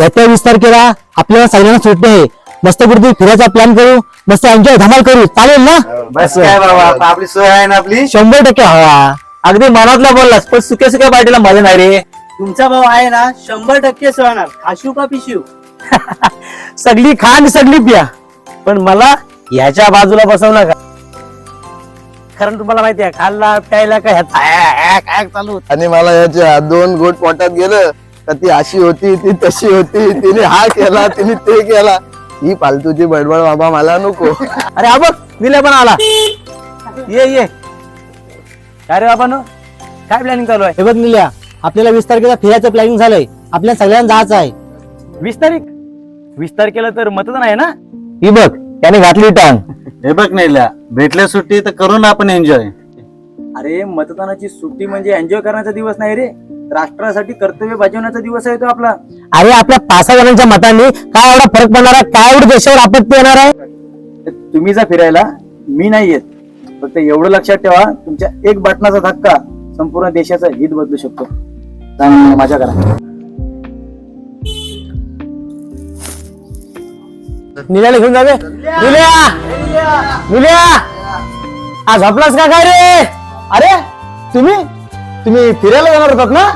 येत्या 20 तारखेला आपल्याला सगळ्यांना सुट्टी आहे. मस्त कुठे फिरायचा प्लॅन करू, मस्त एन्जॉय धमाल करू, चालेल ना? बस काय बाबा, आपली सोय आहे ना आपली. 100% हवा. अगदी मनातला बोललास, पण सुक्या सुक्या पार्टीला मजा नाही रे. तुमचा भाऊ आहे ना 100% सोडणार. खाशू का पिशू? सगळी खा आणि सगळी पिया, पण मला याच्या बाजूला बसवू नका. कारण तुम्हाला माहितीये खाल्ला प्यायला काय काय चालू होतं. आणि मला याच्या 2 गोट पोटात गेलं का ती अशी होती, ती तशी होती, तिने हा केला, तिने ते केला. ही फालतूची बडबड बाबा मला नको. अरे हा बघ निल्या पण आला. ये काय रे बाबा काय प्लॅनिंग चालू आहे? हे बघ निल्या, आपल्याला 20 तारखेला फिरायचं प्लॅनिंग झालंय. आपल्या सगळ्यांना जायचं आहे. 20 तारखेला तर मतदान आहे ना? ही बघ त्याने घातली टांग. हे बघ नाही भेटल्या सुट्टी तर करू ना आपण एन्जॉय. अरे मतदानाची सुट्टी म्हणजे एन्जॉय करण्याचा दिवस नाही रे, राष्ट्रासाठी कर्तव्य बजावण्याचा दिवस आहे तो आपला. अरे आपल्या 5 जणांच्या मतांनी काय एवढा फरक पडणार आहे? काय एवढं देशावर आपत्ती येणार आहे? तुम्ही जा फिरायला, मी नाही येत. फक्त एवढं लक्षात ठेवा, तुमच्या एक बटनाचा धक्का संपूर्ण देशाचं हित बदलू शकतो. चांगलं मजा करा. निल्याला घेऊन जावे. निल्या आज झोपलास का काय रे? अरे तुम्ही फिरायला जाणार होतात ना?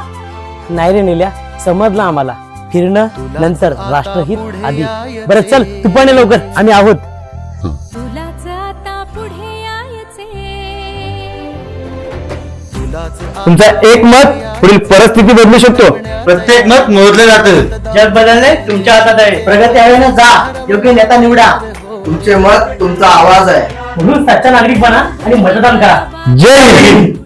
नाही रे निल्या, समजलं आम्हाला. फिरणं नंतर, राष्ट्रहित आधी. बरं चल तू पण ये लवकर, आम्ही आहोत. तुमचं एक मत पुढील परिस्थिती बदलू शकतो. प्रत्येक मत मोजले जातं. जग बदलणे तुमच्या हातात आहे. प्रगती हवेनं जा, योग्य नेता निवडा. तुमचे मत तुमचा आवाज आहे. म्हणून सच्चा नागरिक बना आणि मतदान करा. जय हिंद.